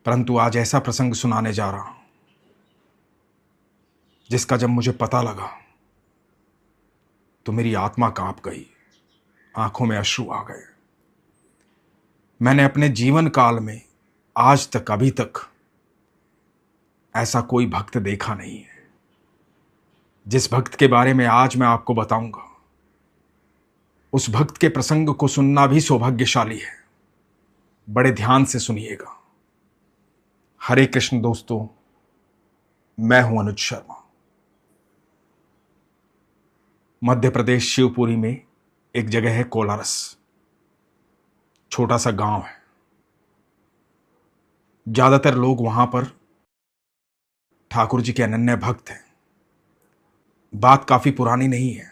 परंतु आज ऐसा प्रसंग सुनाने जा रहा हूं जिसका जब मुझे पता लगा तो मेरी आत्मा कांप गई, आंखों में अश्रु आ गए। मैंने अपने जीवन काल में आज तक, अभी तक ऐसा कोई भक्त देखा नहीं है। जिस भक्त के बारे में आज मैं आपको बताऊंगा, उस भक्त के प्रसंग को सुनना भी सौभाग्यशाली है। बड़े ध्यान से सुनिएगा। हरे कृष्ण दोस्तों, मैं हूं अनुज शर्मा। मध्य प्रदेश शिवपुरी में एक जगह है कोलारस, छोटा सा गांव है। ज्यादातर लोग वहां पर ठाकुर जी के अनन्य भक्त हैं। बात काफी पुरानी नहीं है,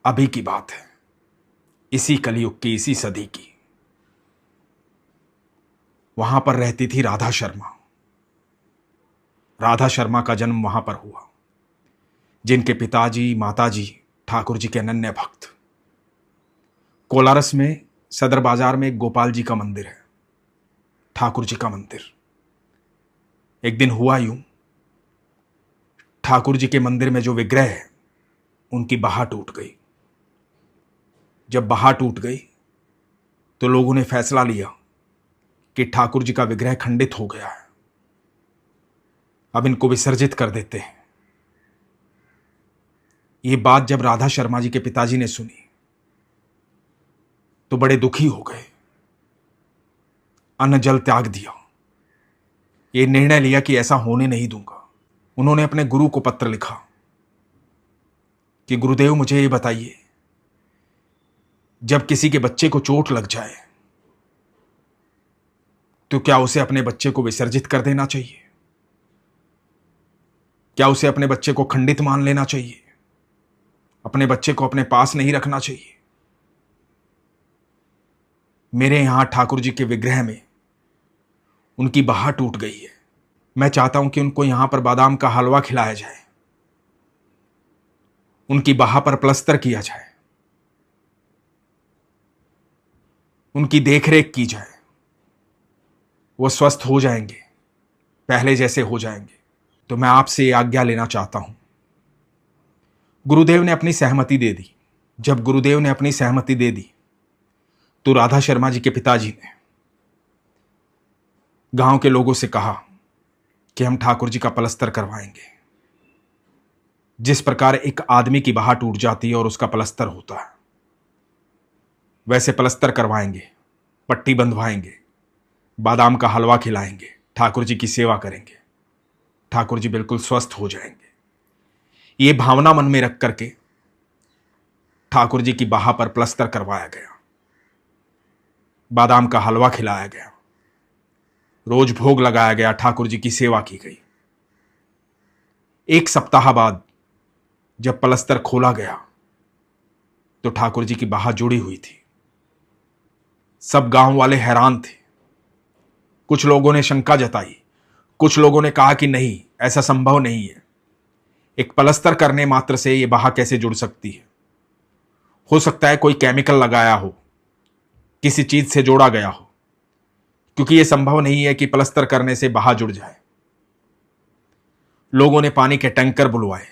अभी की बात है, इसी कलयुग की, इसी सदी की। वहां पर रहती थी राधा शर्मा। राधा शर्मा का जन्म वहां पर हुआ, जिनके पिताजी माताजी ठाकुर जी के अनन्य भक्त। कोलारस में सदर बाजार में एक गोपाल जी का मंदिर है, ठाकुर जी का मंदिर। एक दिन हुआ यूं, ठाकुर जी के मंदिर में जो विग्रह है उनकी बाहा टूट गई। जब बाहा टूट गई तो लोगों ने फैसला लिया कि ठाकुर जी का विग्रह खंडित हो गया है, अब इनको विसर्जित कर देते हैं। ये बात जब राधा शर्मा जी के पिताजी ने सुनी तो बड़े दुखी हो गए, अन्न जल त्याग दिया। ये निर्णय लिया कि ऐसा होने नहीं दूंगा। उन्होंने अपने गुरु को पत्र लिखा कि गुरुदेव, मुझे ये बताइए, जब किसी के बच्चे को चोट लग जाए तो क्या उसे अपने बच्चे को विसर्जित कर देना चाहिए? क्या उसे अपने बच्चे को खंडित मान लेना चाहिए? अपने बच्चे को अपने पास नहीं रखना चाहिए? मेरे यहां ठाकुर जी के विग्रह में उनकी बाहा टूट गई है। मैं चाहता हूं कि उनको यहां पर बादाम का हलवा खिलाया जाए, उनकी बाहा पर प्लस्तर किया जाए, उनकी देखरेख की जाए। वो स्वस्थ हो जाएंगे, पहले जैसे हो जाएंगे। तो मैं आपसे आज्ञा लेना चाहता हूं। गुरुदेव ने अपनी सहमति दे दी। जब गुरुदेव ने अपनी सहमति दे दी तो राधा शर्मा जी के पिताजी ने गांव के लोगों से कहा कि हम ठाकुर जी का प्लस्तर करवाएंगे। जिस प्रकार एक आदमी की बाहा टूट जाती है और उसका प्लस्तर होता है, वैसे प्लस्तर करवाएंगे, पट्टी बंधवाएंगे, बादाम का हलवा खिलाएंगे, ठाकुर जी की सेवा करेंगे, ठाकुर जी बिल्कुल स्वस्थ हो जाएंगे। ये भावना मन में रख करके ठाकुर जी की बाहा पर प्लस्तर करवाया गया, बादाम का हलवा खिलाया गया, रोज भोग लगाया गया, ठाकुर जी की सेवा की गई। एक सप्ताह बाद जब प्लस्तर खोला गया तो ठाकुर जी की बाहा जुड़ी हुई थी। सब गांव वाले हैरान थे। कुछ लोगों ने शंका जताई, कुछ लोगों ने कहा कि नहीं, ऐसा संभव नहीं है। एक प्लस्तर करने मात्र से यह बाहा कैसे जुड़ सकती है? हो सकता है कोई केमिकल लगाया हो, किसी चीज से जोड़ा गया हो, क्योंकि यह संभव नहीं है कि प्लस्तर करने से बाहा जुड़ जाए। लोगों ने पानी के टैंकर बुलवाए,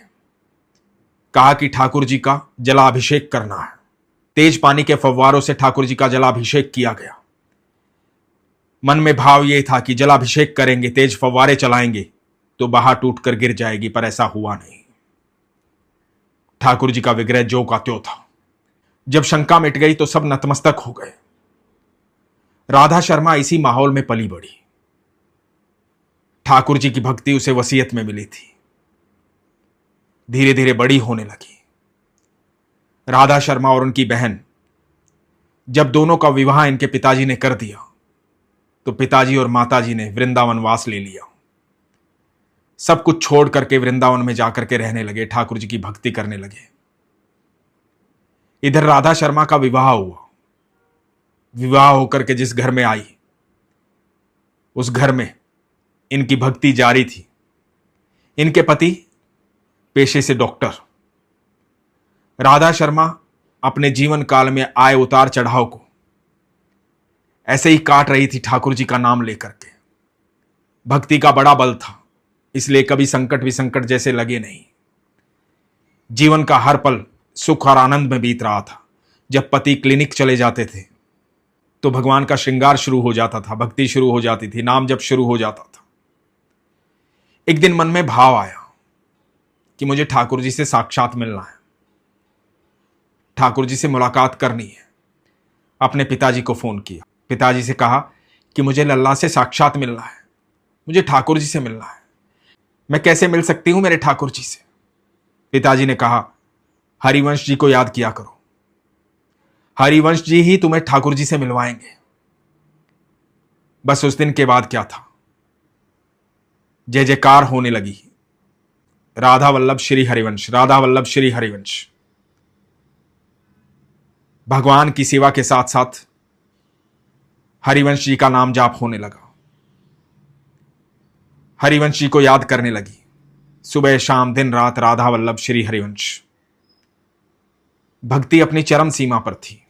कहा कि ठाकुर जी का जलाभिषेक करना है। तेज पानी के फव्वारों से ठाकुर जी का जलाभिषेक किया गया। मन में भाव यह था कि जलाभिषेक करेंगे, तेज फव्वारे चलाएंगे तो बाहा टूटकर गिर जाएगी, पर ऐसा हुआ नहीं। ठाकुर जी का विग्रह ज्यों का त्यों था। जब शंका मिट गई तो सब नतमस्तक हो गए। राधा शर्मा इसी माहौल में पली बढ़ी। ठाकुर जी की भक्ति उसे वसीयत में मिली थी, धीरे धीरे बड़ी होने लगी। राधा शर्मा और उनकी बहन, जब दोनों का विवाह इनके पिताजी ने कर दिया तो पिताजी और माताजी ने वृंदावन वास ले लिया। सब कुछ छोड़ करके वृंदावन में जाकर के रहने लगे, ठाकुर जी की भक्ति करने लगे। इधर राधा शर्मा का विवाह हुआ। विवाह होकर के जिस घर में आई, उस घर में इनकी भक्ति जारी थी। इनके पति पेशे से डॉक्टर। राधा शर्मा अपने जीवन काल में आए उतार चढ़ाव को ऐसे ही काट रही थी ठाकुर जी का नाम लेकर के। भक्ति का बड़ा बल था, इसलिए कभी संकट विसंकट जैसे लगे नहीं। जीवन का हर पल सुख और आनंद में बीत रहा था। जब पति क्लिनिक चले जाते थे तो भगवान का श्रृंगार शुरू हो जाता था, भक्ति शुरू हो जाती थी, नाम जप शुरू हो जाता था। एक दिन मन में भाव आया कि मुझे ठाकुर जी से साक्षात मिलना है, ठाकुर जी से मुलाकात करनी है। अपने पिताजी को फोन किया, पिताजी से कहा कि मुझे लल्ला से साक्षात मिलना है, मुझे ठाकुर जी से मिलना है, मैं कैसे मिल सकती हूं मेरे ठाकुर जी से। पिताजी ने कहा, हरिवंश जी को याद किया करो, हरिवंश जी ही तुम्हें ठाकुर जी से मिलवाएंगे। बस उस दिन के बाद क्या था, जय जयकार होने लगी, राधा वल्लभ श्री हरिवंश, राधा वल्लभ श्री हरिवंश। भगवान की सेवा के साथ साथ हरिवंश जी का नाम जाप होने लगा, हरिवंश जी को याद करने लगी, सुबह शाम दिन रात राधा वल्लभ श्री हरिवंश। भक्ति अपनी चरम सीमा पर थी,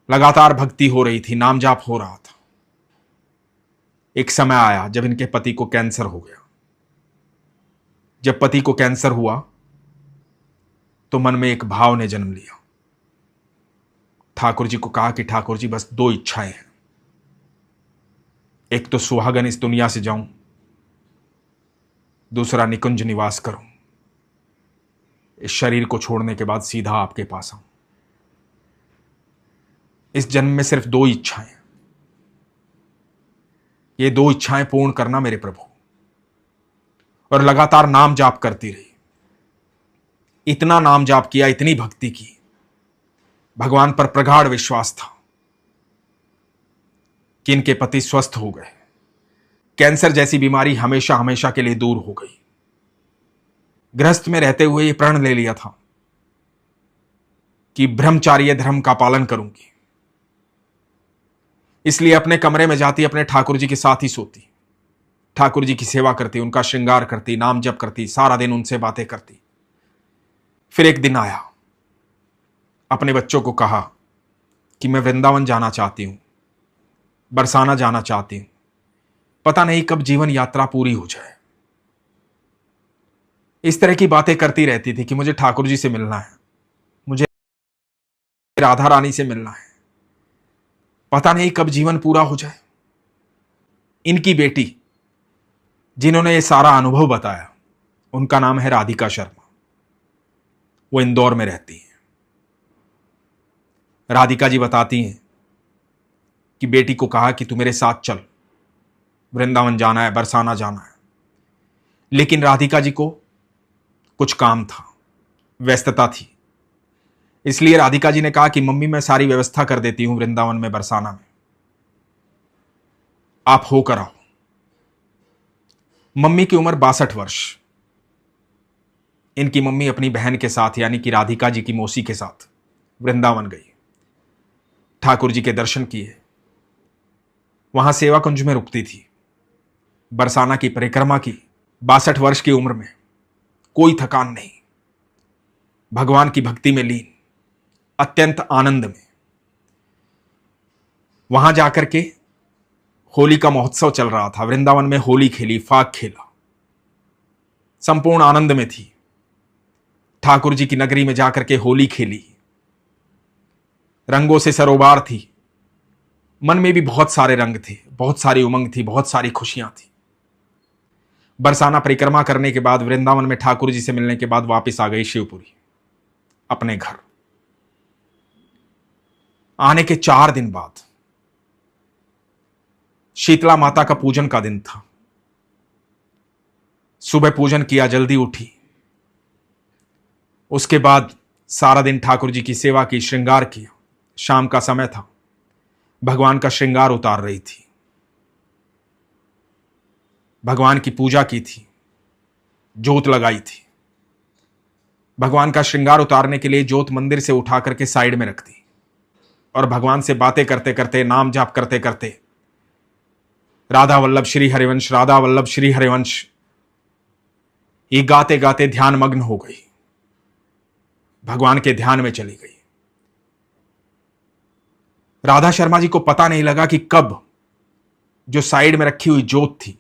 लगातार भक्ति हो रही थी, नाम जाप हो रहा था। एक समय आया जब इनके पति को कैंसर हो गया। जब पति को कैंसर हुआ तो मन में एक भाव ने जन्म लिया। ठाकुर जी को कहा कि ठाकुर जी बस दो इच्छाएं हैं, एक तो सुहागन इस दुनिया से जाऊं, दूसरा निकुंज निवास करूं, इस शरीर को छोड़ने के बाद सीधा आपके पास आऊं। इस जन्म में सिर्फ दो इच्छाएं, ये दो इच्छाएं पूर्ण करना मेरे प्रभु। और लगातार नाम जाप करती रही, इतना नाम जाप किया, इतनी भक्ति की, भगवान पर प्रगाढ़ विश्वास था कि इनके पति स्वस्थ हो गए। कैंसर जैसी बीमारी हमेशा हमेशा के लिए दूर हो गई। गृहस्थ में रहते हुए ये प्रण ले लिया था कि ब्रह्मचार्य धर्म का पालन करूंगी, इसलिए अपने कमरे में जाती, अपने ठाकुर जी के साथ ही सोती, ठाकुर जी की सेवा करती, उनका श्रृंगार करती, नाम जप करती, सारा दिन उनसे बातें करती। फिर एक दिन आया, अपने बच्चों को कहा कि मैं वृंदावन जाना चाहती हूं, बरसाना जाना चाहती हूं, पता नहीं कब जीवन यात्रा पूरी हो जाए। इस तरह की बातें करती रहती थी कि मुझे ठाकुर जी से मिलना है, मुझे राधा रानी से मिलना है, पता नहीं कब जीवन पूरा हो जाए। इनकी बेटी जिन्होंने ये सारा अनुभव बताया, उनका नाम है राधिका शर्मा, वो इंदौर में रहती हैं। राधिका जी बताती हैं कि बेटी को कहा कि तू मेरे साथ चल, वृंदावन जाना है, बरसाना जाना है। लेकिन राधिका जी को कुछ काम था, व्यस्तता थी, इसलिए राधिका जी ने कहा कि मम्मी मैं सारी व्यवस्था कर देती हूं वृंदावन में, बरसाना में, आप होकर आओ। मम्मी की उम्र 62 वर्ष। इनकी मम्मी अपनी बहन के साथ यानी कि राधिका जी की मौसी के साथ वृंदावन गई, ठाकुर जी के दर्शन किए, वहां सेवा कुंज में रुकती थी, बरसाना की परिक्रमा की। 62 वर्ष की उम्र में कोई थकान नहीं, भगवान की भक्ति में लीन, अत्यंत आनंद में। वहां जाकर के होली का महोत्सव चल रहा था, वृंदावन में होली खेली, फाग खेला, संपूर्ण आनंद में थी। ठाकुर जी की नगरी में जाकर के होली खेली, रंगों से सरोबार थी, मन में भी बहुत सारे रंग थे, बहुत सारी उमंग थी, बहुत सारी खुशियां थी। बरसाना परिक्रमा करने के बाद, वृंदावन में ठाकुर जी से मिलने के बाद वापस आ गई शिवपुरी अपने घर। आने के 4 दिन बाद शीतला माता का पूजन का दिन था। सुबह पूजन किया, जल्दी उठी, उसके बाद सारा दिन ठाकुर जी की सेवा की, श्रृंगार किया। शाम का समय था, भगवान का श्रृंगार उतार रही थी, भगवान की पूजा की थी, जोत लगाई थी। भगवान का श्रृंगार उतारने के लिए जोत मंदिर से उठा करके साइड में रख दी और भगवान से बातें करते करते, नाम जाप करते करते, राधा वल्लभ श्री हरिवंश, राधा वल्लभ श्री हरिवंश, ये गाते गाते ध्यान मग्न हो गई, भगवान के ध्यान में चली गई। राधा शर्मा जी को पता नहीं लगा कि कब जो साइड में रखी हुई जोत थी,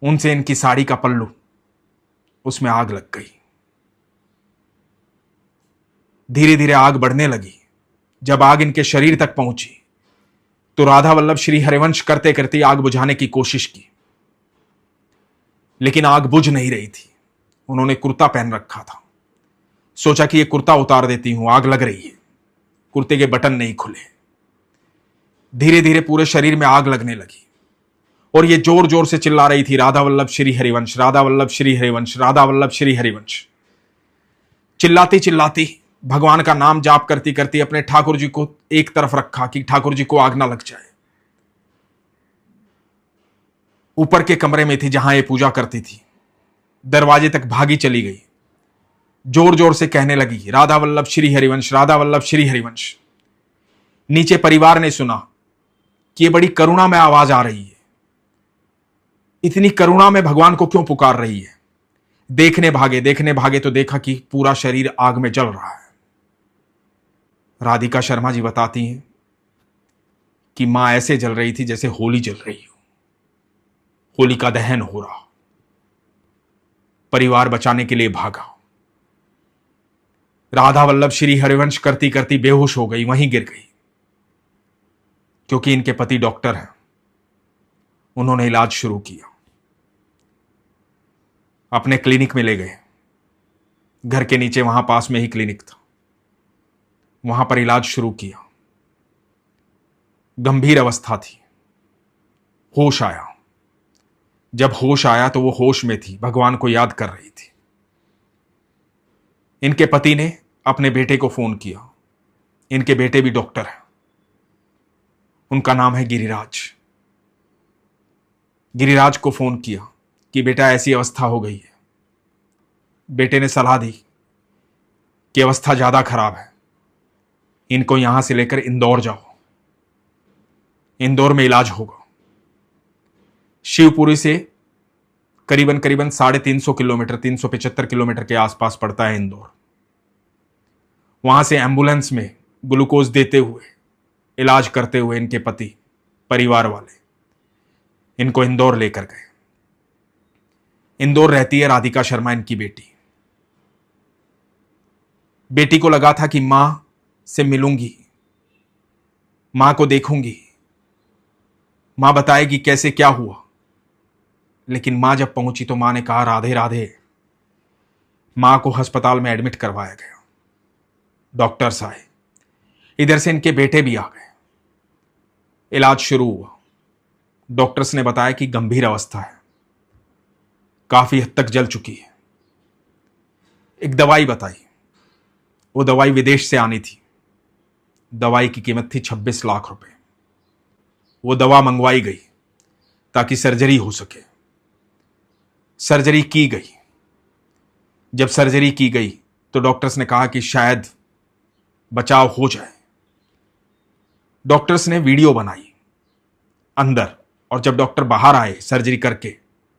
उनसे इनकी साड़ी का पल्लू, उसमें आग लग गई। धीरे धीरे आग बढ़ने लगी। जब आग इनके शरीर तक पहुंची तो राधा वल्लभ श्री हरिवंश करते करते आग बुझाने की कोशिश की, लेकिन आग बुझ नहीं रही थी। उन्होंने कुर्ता पहन रखा था। सोचा कि ये कुर्ता उतार देती हूं, आग लग रही है। कुर्ते के बटन नहीं खुले। धीरे धीरे पूरे शरीर में आग लगने लगी और ये जोर जोर से चिल्ला रही थी, राधा वल्लभ श्री हरिवंश, राधा वल्लभ श्री हरिवंश, राधा वल्लभ श्री हरिवंश। चिल्लाती चिल्लाती, भगवान का नाम जाप करती करती अपने ठाकुर जी को एक तरफ रखा कि ठाकुर जी को आग ना लग जाए। ऊपर के कमरे में थी जहां ये पूजा करती थी। दरवाजे तक भागी चली गई। जोर जोर से कहने लगी, राधा वल्लभ श्री हरिवंश, राधा वल्लभ श्री हरिवंश। नीचे परिवार ने सुना कि ये बड़ी करुणा में आवाज आ रही है। इतनी करुणा में भगवान को क्यों पुकार रही है? देखने भागे तो देखा कि पूरा शरीर आग में जल रहा है। राधिका शर्मा जी बताती हैं कि मां ऐसे जल रही थी जैसे होली जल रही हो, होली का दहन हो रहा। परिवार बचाने के लिए भागा। राधा वल्लभ श्री हरिवंश करती करती बेहोश हो गई, वहीं गिर गई। क्योंकि इनके पति डॉक्टर हैं, उन्होंने इलाज शुरू किया। अपने क्लिनिक में ले गए। घर के नीचे वहां पास में ही क्लिनिक था, वहां पर इलाज शुरू किया। गंभीर अवस्था थी। होश आया। जब होश आया तो वो होश में थी, भगवान को याद कर रही थी। इनके पति ने अपने बेटे को फोन किया। इनके बेटे भी डॉक्टर हैं, उनका नाम है गिरिराज। गिरिराज को फोन किया कि बेटा ऐसी अवस्था हो गई है। बेटे ने सलाह दी कि अवस्था ज्यादा खराब है, इनको यहां से लेकर इंदौर जाओ, इंदौर में इलाज होगा। शिवपुरी से करीबन करीबन 350 किलोमीटर, 375 किलोमीटर के आसपास पड़ता है इंदौर। वहां से एम्बुलेंस में ग्लूकोज देते हुए, इलाज करते हुए इनके पति, परिवार वाले इनको इंदौर लेकर गए। इंदौर रहती है राधिका शर्मा, इनकी बेटी। बेटी को लगा था कि मां से मिलूंगी, मां को देखूंगी, मां बताएगी कैसे क्या हुआ। लेकिन मां जब पहुंची तो मां ने कहा, राधे राधे। मां को अस्पताल में एडमिट करवाया गया। डॉक्टर्स आए, इधर से इनके बेटे भी आ गए। इलाज शुरू हुआ। डॉक्टर्स ने बताया कि गंभीर अवस्था है, काफी हद तक जल चुकी है। एक दवाई बताई, वो दवाई विदेश से आनी थी। दवाई की कीमत थी 26 लाख रुपए। वो दवा मंगवाई गई ताकि सर्जरी हो सके। सर्जरी की गई। जब सर्जरी की गई तो डॉक्टर्स ने कहा कि शायद बचाव हो जाए। डॉक्टर्स ने वीडियो बनाई अंदर, और जब डॉक्टर बाहर आए सर्जरी करके,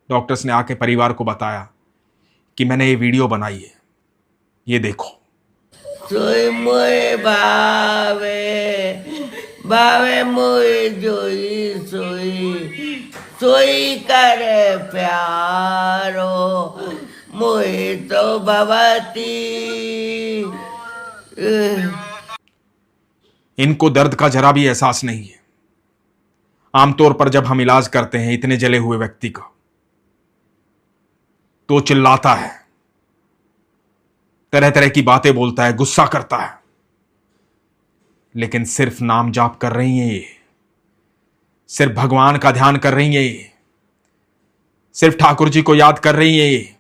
डॉक्टर्स ने आके परिवार को बताया कि मैंने ये वीडियो बनाई है, ये देखो। सोई मोए भावे भावे मोए जोई सोई सोई करे प्यारो मोए तो भवती। इनको दर्द का जरा भी एहसास नहीं है। आमतौर पर जब हम इलाज करते हैं इतने जले हुए व्यक्ति का, तो चिल्लाता है, तरह तरह की बातें बोलता है, गुस्सा करता है। लेकिन सिर्फ नाम जाप कर रही हैं ये, सिर्फ भगवान का ध्यान कर रही हैं ये, सिर्फ ठाकुर जी को याद कर रही हैं ये।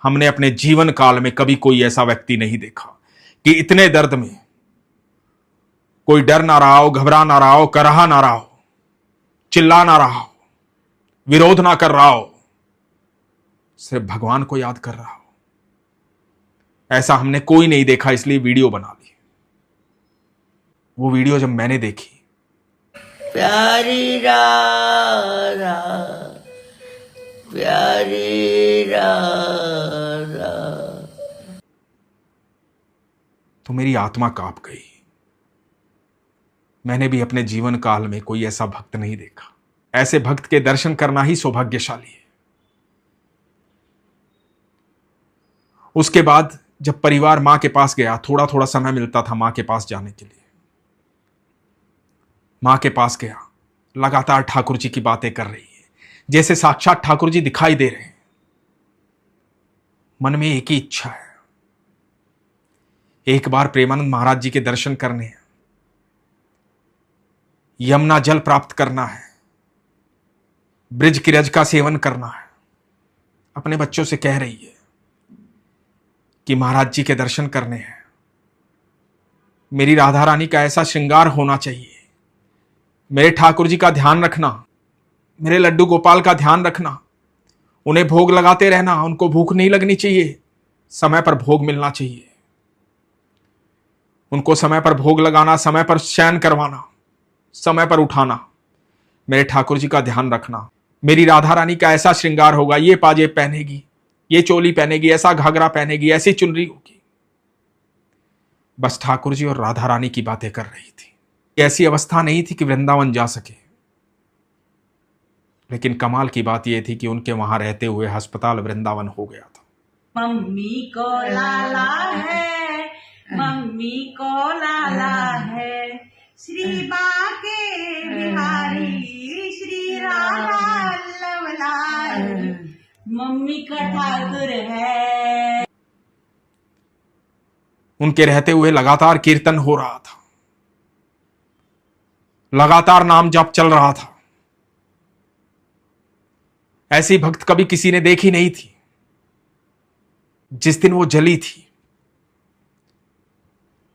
हमने अपने जीवन काल में कभी कोई ऐसा व्यक्ति नहीं देखा कि इतने दर्द में कोई डर ना रहा हो, घबरा ना रहा हो, कराहा ना रहा हो, चिल्ला ना रहा हो, विरोध ना कर रहा हो, सिर्फ भगवान को याद कर रहा हो। ऐसा हमने कोई नहीं देखा, इसलिए वीडियो बना ली। वो वीडियो जब मैंने देखी, प्यारी राधा प्यारी राधा, तो मेरी आत्मा कांप गई। मैंने भी अपने जीवन काल में कोई ऐसा भक्त नहीं देखा। ऐसे भक्त के दर्शन करना ही सौभाग्यशाली है। उसके बाद जब परिवार मां के पास गया, थोड़ा थोड़ा समय मिलता था मां के पास जाने के लिए। मां के पास गया, लगातार ठाकुर जी की बातें कर रही है, जैसे साक्षात ठाकुर जी दिखाई दे रहे हैं। मन में एक ही इच्छा है, एक बार प्रेमानंद महाराज जी के दर्शन करने हैं, यमुना जल प्राप्त करना है, ब्रिज की रज का सेवन करना है। अपने बच्चों से कह रही है कि महाराज जी के दर्शन करने हैं, मेरी राधा रानी का ऐसा श्रृंगार होना चाहिए, मेरे ठाकुर जी का ध्यान रखना, मेरे लड्डू गोपाल का ध्यान रखना, उन्हें भोग लगाते रहना, उनको भूख नहीं लगनी चाहिए, समय पर भोग मिलना चाहिए, उनको समय पर भोग लगाना, समय पर शयन करवाना, समय पर उठाना, मेरे ठाकुर जी का ध्यान रखना, मेरी राधा रानी का ऐसा श्रृंगार होगा, ये पाजेब पहनेगी, ये चोली पहनेगी, ऐसा घाघरा पहनेगी, ऐसी चुनरी होगी। बस ठाकुर जी और राधा रानी की बातें कर रही थी। ऐसी अवस्था नहीं थी कि वृंदावन जा सके, लेकिन कमाल की बात यह थी कि उनके वहां रहते हुए अस्पताल वृंदावन हो गया था। मम्मी को लाला है, मम्मी को लाला है, श्री बाके बिहारी श्री राधा लवलाए, मम्मी का ठाकुर है। उनके रहते हुए लगातार कीर्तन हो रहा था, लगातार नाम जप चल रहा था। ऐसी भक्त कभी किसी ने देखी नहीं थी। जिस दिन वो जली थी,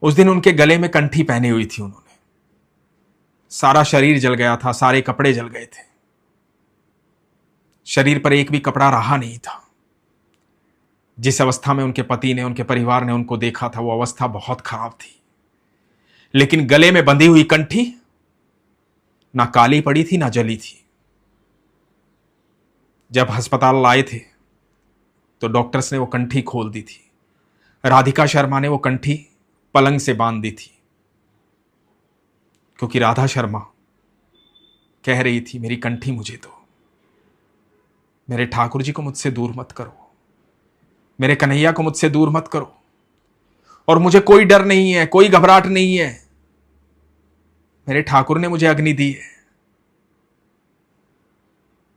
उस दिन उनके गले में कंठी पहनी हुई थी उन्होंने। सारा शरीर जल गया था, सारे कपड़े जल गए थे, शरीर पर एक भी कपड़ा रहा नहीं था। जिस अवस्था में उनके पति ने, उनके परिवार ने उनको देखा था, वो अवस्था बहुत खराब थी। लेकिन गले में बंधी हुई कंठी ना काली पड़ी थी ना जली थी। जब अस्पताल लाए थे तो डॉक्टर्स ने वो कंठी खोल दी थी। राधिका शर्मा ने वो कंठी पलंग से बांध दी थी, क्योंकि राधा शर्मा कह रही थी, मेरी कंठी मुझे दो, मेरे ठाकुर जी को मुझसे दूर मत करो, मेरे कन्हैया को मुझसे दूर मत करो, और मुझे कोई डर नहीं है, कोई घबराहट नहीं है, मेरे ठाकुर ने मुझे अग्नि दी है,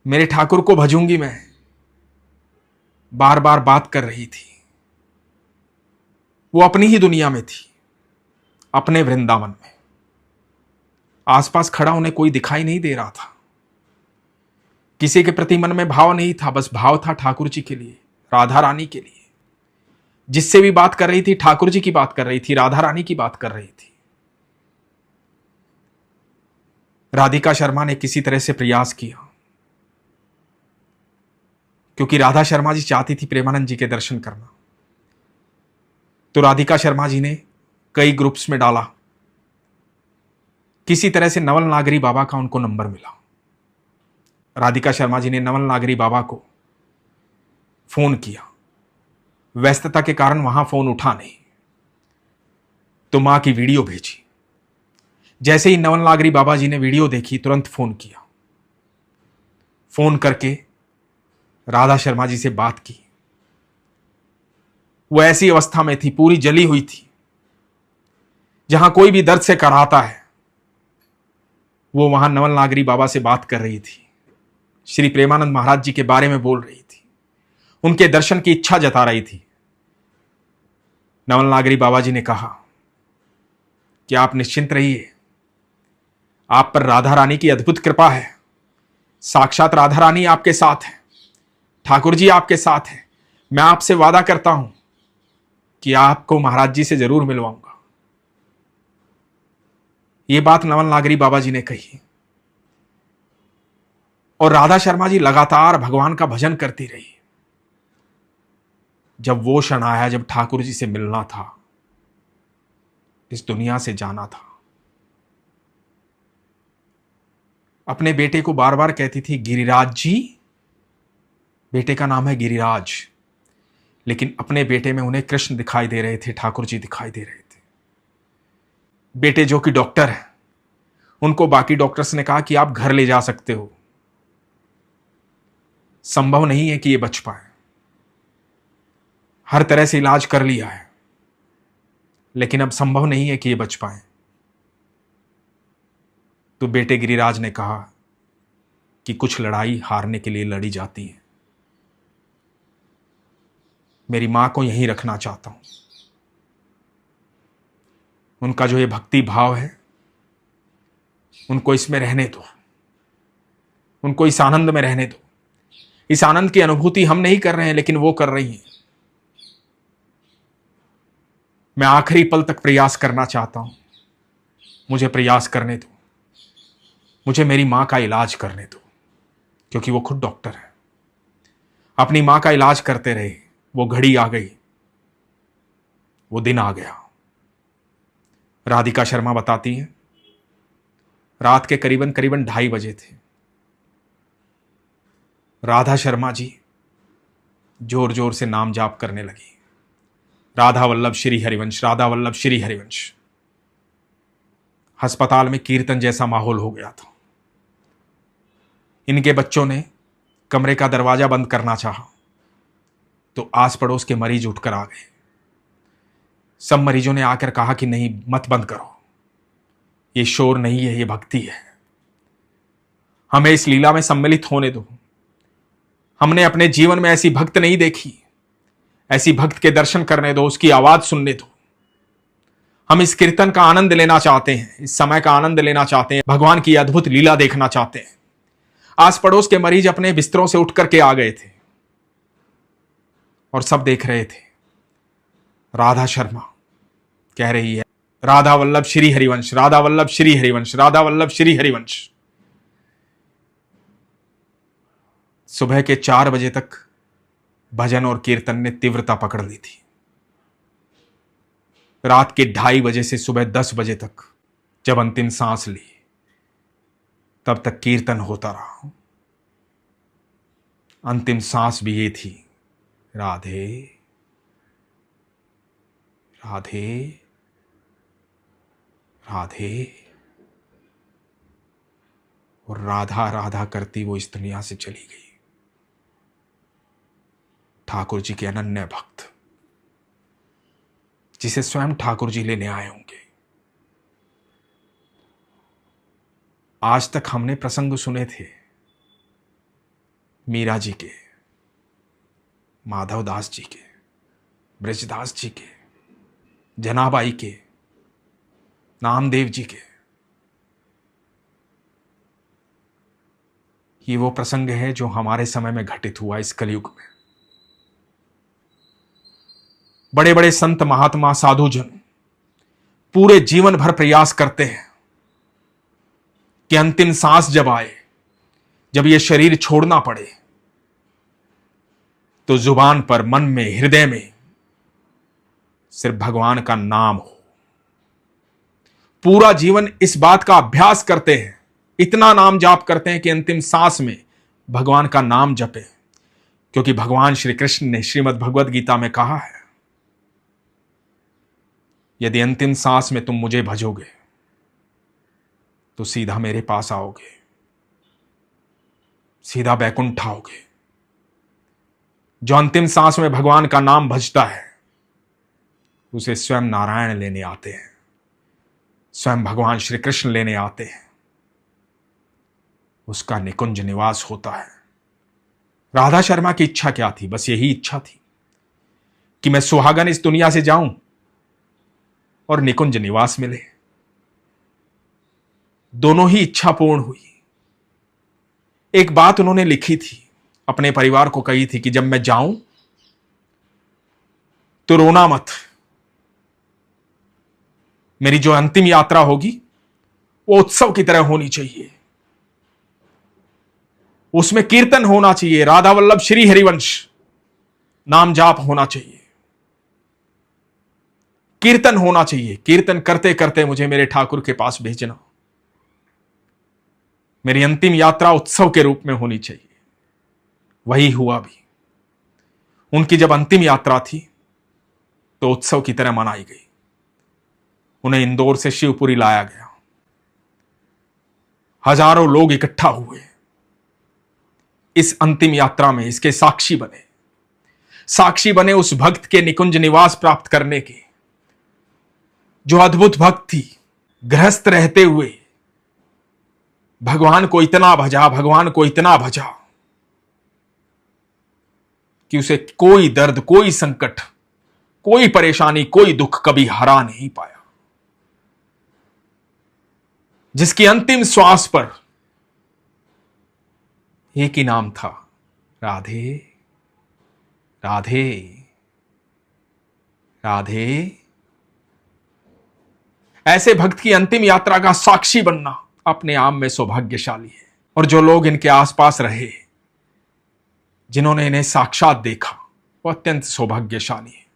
मेरे ठाकुर को भजूंगी मैं। बार बार बात कर रही थी। वो अपनी ही दुनिया में थी, अपने वृंदावन में। आसपास खड़ा उन्हें कोई दिखाई नहीं दे रहा था, किसी के प्रति मन में भाव नहीं था, बस भाव था ठाकुर जी के लिए, राधा रानी के लिए। जिससे भी बात कर रही थी, ठाकुर जी की बात कर रही थी, राधा रानी की बात कर रही थी। राधिका शर्मा ने किसी तरह से प्रयास किया, क्योंकि राधा शर्मा जी चाहती थी प्रेमानंद जी के दर्शन करना। तो राधिका शर्मा जी ने कई ग्रुप्स में डाला। किसी तरह से नवल नागरी बाबा का उनको नंबर मिला। राधिका शर्मा जी ने नवल नागरी बाबा को फोन किया। व्यस्तता के कारण वहां फोन उठा नहीं, तो मां की वीडियो भेजी। जैसे ही नवल नागरी बाबा जी ने वीडियो देखी, तुरंत फोन किया। फोन करके राधा शर्मा जी से बात की। वो ऐसी अवस्था में थी, पूरी जली हुई थी। जहां कोई भी दर्द से कराहता है, वो वहां नवल नागरी बाबा से बात कर रही थी, श्री प्रेमानंद महाराज जी के बारे में बोल रही थी, उनके दर्शन की इच्छा जता रही थी। नवल नागरी बाबा जी ने कहा कि आप निश्चिंत रहिए, आप पर राधा रानी की अद्भुत कृपा है, साक्षात राधा रानी आपके साथ है, ठाकुर जी आपके साथ है। मैं आपसे वादा करता हूं कि आपको महाराज जी से जरूर मिलवाऊंगा। यह बात नवल नागरी बाबा जी ने कही, और राधा शर्मा जी लगातार भगवान का भजन करती रही। जब वो क्षण आया जब ठाकुर जी से मिलना था, इस दुनिया से जाना था, अपने बेटे को बार बार कहती थी, गिरिराज जी, बेटे का नाम है गिरिराज, लेकिन अपने बेटे में उन्हें कृष्ण दिखाई दे रहे थे, ठाकुर जी दिखाई दे रहे थे। बेटे जो कि डॉक्टर है, उनको बाकी डॉक्टर्स ने कहा कि आप घर ले जा सकते हो, संभव नहीं है कि ये बच पाए। हर तरह से इलाज कर लिया है, लेकिन अब संभव नहीं है कि ये बच पाए। तो बेटे गिरिराज ने कहा कि कुछ लड़ाई हारने के लिए लड़ी जाती है। मेरी मां को यहीं रखना चाहता हूं। उनका जो ये भक्ति भाव है, उनको इसमें रहने दो, उनको इस आनंद में रहने दो। इस आनंद की अनुभूति हम नहीं कर रहे हैं, लेकिन वो कर रही हैं। मैं आखिरी पल तक प्रयास करना चाहता हूं, मुझे प्रयास करने दो, मुझे मेरी मां का इलाज करने दो, क्योंकि वो खुद डॉक्टर है। अपनी मां का इलाज करते रहे। वो घड़ी आ गई, वो दिन आ गया। राधिका शर्मा बताती हैं, रात के करीबन 2:30 बजे थे। राधा शर्मा जी जोर जोर से नाम जाप करने लगी, राधा वल्लभ श्री हरिवंश, राधा वल्लभ श्री हरिवंश। अस्पताल में कीर्तन जैसा माहौल हो गया था। इनके बच्चों ने कमरे का दरवाजा बंद करना चाहा तो आस पड़ोस के मरीज उठकर आ गए। सब मरीजों ने आकर कहा कि नहीं, मत बंद करो, ये शोर नहीं है, ये भक्ति है। हमें इस लीला में सम्मिलित होने दो। हमने अपने जीवन में ऐसी भक्त नहीं देखी, ऐसी भक्त के दर्शन करने दो, उसकी आवाज सुनने दो। हम इस कीर्तन का आनंद लेना चाहते हैं, इस समय का आनंद लेना चाहते हैं, भगवान की अद्भुत लीला देखना चाहते हैं। आस पड़ोस के मरीज अपने बिस्तरों से उठ करके आ गए थे और सब देख रहे थे। राधा शर्मा कह रही है, राधा वल्लभ श्री हरिवंश, राधा वल्लभ श्री हरिवंश, राधा वल्लभ श्री हरिवंश। सुबह के 4 बजे तक भजन और कीर्तन ने तीव्रता पकड़ ली थी। रात के 2:30 बजे से सुबह 10 बजे तक जब अंतिम सांस ली, तब तक कीर्तन होता रहा। अंतिम सांस भी ये थी, राधे राधे राधे। और राधा राधा करती वो इस दुनिया से चली गई। ठाकुर जी के अनन्य भक्त, जिसे स्वयं ठाकुर जी लेने आए होंगे। आज तक हमने प्रसंग सुने थे मीरा जी के, माधव दास जी के, ब्रजदास जी के, जनाबाई के, नामदेव जी के। ये वो प्रसंग है जो हमारे समय में घटित हुआ इस कलयुग में। बड़े बड़े संत महात्मा साधुजन पूरे जीवन भर प्रयास करते हैं कि अंतिम सांस जब आए, जब ये शरीर छोड़ना पड़े, तो जुबान पर, मन में, हृदय में सिर्फ भगवान का नाम हो। पूरा जीवन इस बात का अभ्यास करते हैं, इतना नाम जाप करते हैं कि अंतिम सांस में भगवान का नाम जपे। क्योंकि भगवान श्री कृष्ण ने श्रीमद् भगवद गीता में कहा है, यदि अंतिम सांस में तुम मुझे भजोगे तो सीधा मेरे पास आओगे, सीधा बैकुंठ आओगे। जो अंतिम सांस में भगवान का नाम भजता है, उसे स्वयं नारायण लेने आते हैं, स्वयं भगवान श्री कृष्ण लेने आते हैं। उसका निकुंज निवास होता है। राधा शर्मा की इच्छा क्या थी? बस यही इच्छा थी कि मैं सुहागन इस दुनिया से जाऊं और निकुंज निवास मिले। दोनों ही इच्छा पूर्ण हुई। एक बात उन्होंने लिखी थी, अपने परिवार को कही थी कि जब मैं जाऊं तो रोना मत। मेरी जो अंतिम यात्रा होगी वो उत्सव की तरह होनी चाहिए, उसमें कीर्तन होना चाहिए, राधा वल्लभ श्री हरिवंश नाम जाप होना चाहिए, कीर्तन होना चाहिए। कीर्तन करते करते मुझे मेरे ठाकुर के पास भेजना। मेरी अंतिम यात्रा उत्सव के रूप में होनी चाहिए। वही हुआ भी। उनकी जब अंतिम यात्रा थी तो उत्सव की तरह मनाई गई। उन्हें इंदौर से शिवपुरी लाया गया। हजारों लोग इकट्ठा हुए इस अंतिम यात्रा में, इसके साक्षी बने उस भक्त के निकुंज निवास प्राप्त करने के, जो अद्भुत भक्त थी। गृहस्थ रहते हुए भगवान को इतना भजा कि उसे कोई दर्द, कोई संकट, कोई परेशानी, कोई दुख कभी हरा नहीं पाया। जिसकी अंतिम श्वास पर एक ही नाम था, राधे राधे राधे। ऐसे भक्त की अंतिम यात्रा का साक्षी बनना अपने आप में सौभाग्यशाली है। और जो लोग इनके आसपास रहे, जिन्होंने इन्हें साक्षात देखा, वो अत्यंत सौभाग्यशाली है।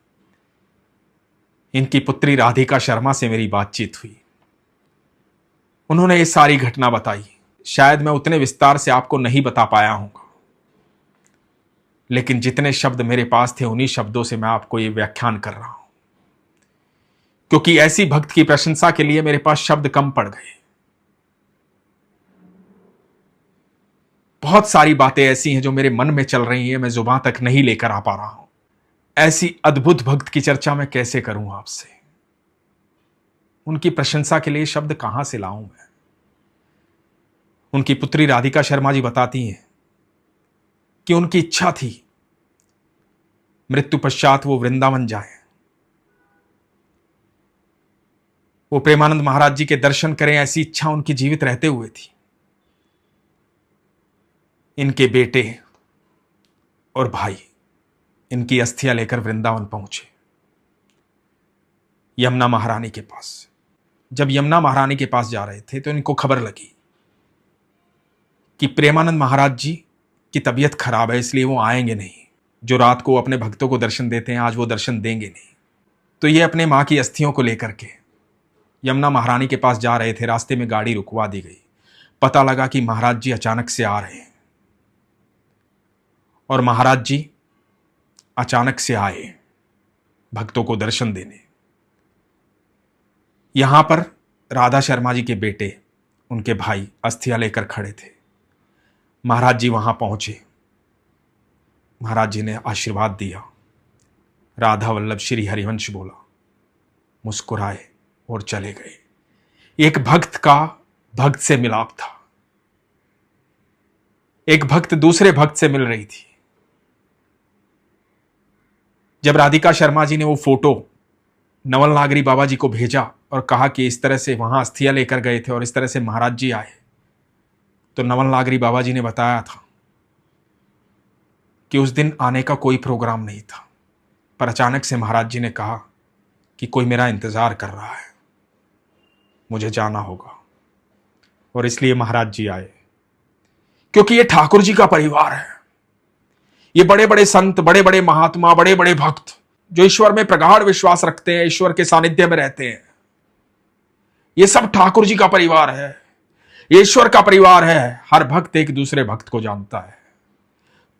इनकी पुत्री राधिका शर्मा से मेरी बातचीत हुई। उन्होंने ये सारी घटना बताई। शायद मैं उतने विस्तार से आपको नहीं बता पाया हूंगा, लेकिन जितने शब्द मेरे पास थे उन्हीं शब्दों से मैं आपको ये व्याख्यान कर रहा हूं, क्योंकि ऐसी भक्त की प्रशंसा के लिए मेरे पास शब्द कम पड़ गए। बहुत सारी बातें ऐसी हैं जो मेरे मन में चल रही हैं, मैं जुबान तक नहीं लेकर आ पा रहा हूं। ऐसी अद्भुत भक्त की चर्चा मैं कैसे करूं आपसे? उनकी प्रशंसा के लिए शब्द कहां से लाऊं मैं? उनकी पुत्री राधिका शर्मा जी बताती हैं कि उनकी इच्छा थी मृत्यु पश्चात वो वृंदावन जाएं, वो प्रेमानंद महाराज जी के दर्शन करें। ऐसी इच्छा उनकी जीवित रहते हुए थी। इनके बेटे और भाई इनकी अस्थियां लेकर वृंदावन पहुंचे, यमुना महारानी के पास। जब यमुना महारानी के पास जा रहे थे तो इनको खबर लगी कि प्रेमानंद महाराज जी की तबीयत खराब है, इसलिए वो आएंगे नहीं। जो रात को अपने भक्तों को दर्शन देते हैं, आज वो दर्शन देंगे नहीं। तो ये अपने मां की अस्थियों को लेकर के यमुना महारानी के पास जा रहे थे। रास्ते में गाड़ी रुकवा दी गई। पता लगा कि महाराज जी अचानक से आ रहे हैं, और महाराज जी अचानक से आए भक्तों को दर्शन देने। यहां पर राधा शर्मा जी के बेटे, उनके भाई अस्थियां लेकर खड़े थे। महाराज जी वहां पहुंचे। महाराज जी ने आशीर्वाद दिया। राधा वल्लभ श्री हरिवंश बोला, मुस्कुराए और चले गए। एक भक्त का भक्त से मिलाप था। एक भक्त दूसरे भक्त से मिल रही थी। जब राधिका शर्मा जी ने वो फोटो नवल नागरी बाबा जी को भेजा और कहा कि इस तरह से वहां अस्थियां लेकर गए थे और इस तरह से महाराज जी आए, तो नवल नागरी बाबा जी ने बताया था कि उस दिन आने का कोई प्रोग्राम नहीं था, पर अचानक से महाराज जी ने कहा कि कोई मेरा इंतजार कर रहा है, मुझे जाना होगा। और इसलिए महाराज जी आए, क्योंकि ये ठाकुर जी का परिवार है। ये बड़े बड़े संत, बड़े बड़े महात्मा, बड़े बड़े भक्त जो ईश्वर में प्रगाढ़ विश्वास रखते हैं, ईश्वर के सानिध्य में रहते हैं, ये सब ठाकुर जी का परिवार है, ये ईश्वर का परिवार है। हर भक्त एक दूसरे भक्त को जानता है,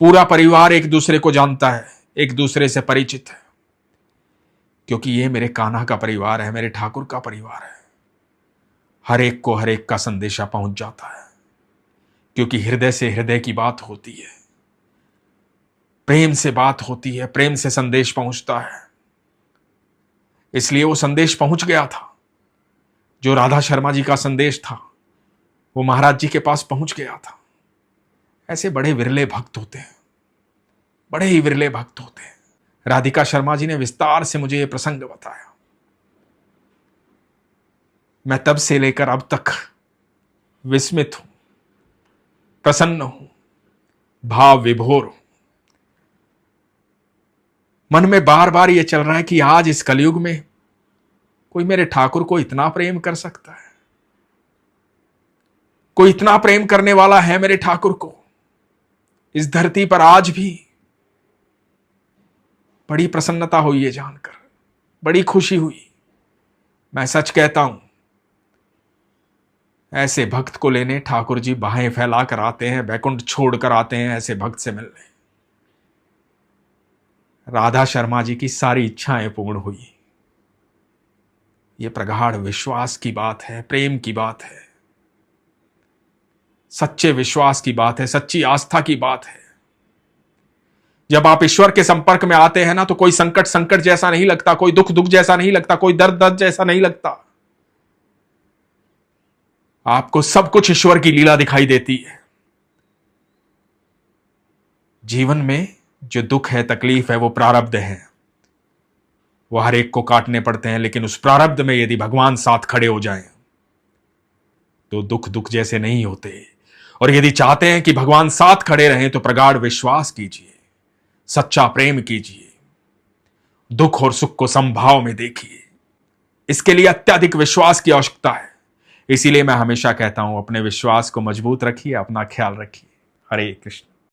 पूरा परिवार एक दूसरे को जानता है, एक दूसरे से परिचित है, क्योंकि ये मेरे कान्हा का परिवार है, मेरे ठाकुर का परिवार है। हर एक को हर एक का संदेशा पहुंच जाता है, क्योंकि हृदय से हृदय की बात होती है, प्रेम से बात होती है, प्रेम से संदेश पहुंचता है। इसलिए वो संदेश पहुंच गया था। जो राधा शर्मा जी का संदेश था वो महाराज जी के पास पहुंच गया था। ऐसे बड़े विरले भक्त होते हैं, बड़े ही विरले भक्त होते हैं। राधिका शर्मा जी ने विस्तार से मुझे यह प्रसंग बताया। मैं तब से लेकर अब तक विस्मित हूं, प्रसन्न हूं, भाव विभोर हूं। मन में बार बार यह चल रहा है कि आज इस कलयुग में कोई मेरे ठाकुर को इतना प्रेम कर सकता है, कोई इतना प्रेम करने वाला है मेरे ठाकुर को इस धरती पर आज भी। बड़ी प्रसन्नता हुई ये जानकर, बड़ी खुशी हुई। मैं सच कहता हूं, ऐसे भक्त को लेने ठाकुर जी बाहें फैलाकर आते हैं, बैकुंठ छोड़कर आते हैं ऐसे भक्त से मिलने। राधा शर्मा जी की सारी इच्छाएं पूर्ण हुई। ये प्रगाढ़ विश्वास की बात है, प्रेम की बात है। सच्चे विश्वास की बात है, सच्ची आस्था की बात है। जब आप ईश्वर के संपर्क में आते हैं ना, तो कोई संकट संकट जैसा नहीं लगता, कोई दुख दुख जैसा नहीं लगता, कोई दर्द दर्द जैसा नहीं लगता। आपको सब कुछ ईश्वर की लीला दिखाई देती है। जीवन में जो दुख है, तकलीफ है, वो प्रारब्ध है, वो हर एक को काटने पड़ते हैं। लेकिन उस प्रारब्ध में यदि भगवान साथ खड़े हो जाएं तो दुख दुख जैसे नहीं होते। और यदि चाहते हैं कि भगवान साथ खड़े रहें तो प्रगाढ़ विश्वास कीजिए, सच्चा प्रेम कीजिए, दुख और सुख को समभाव में देखिए। इसके लिए अत्यधिक विश्वास की आवश्यकता है। इसीलिए मैं हमेशा कहता हूं, अपने विश्वास को मजबूत रखिए, अपना ख्याल रखिए। हरे कृष्ण।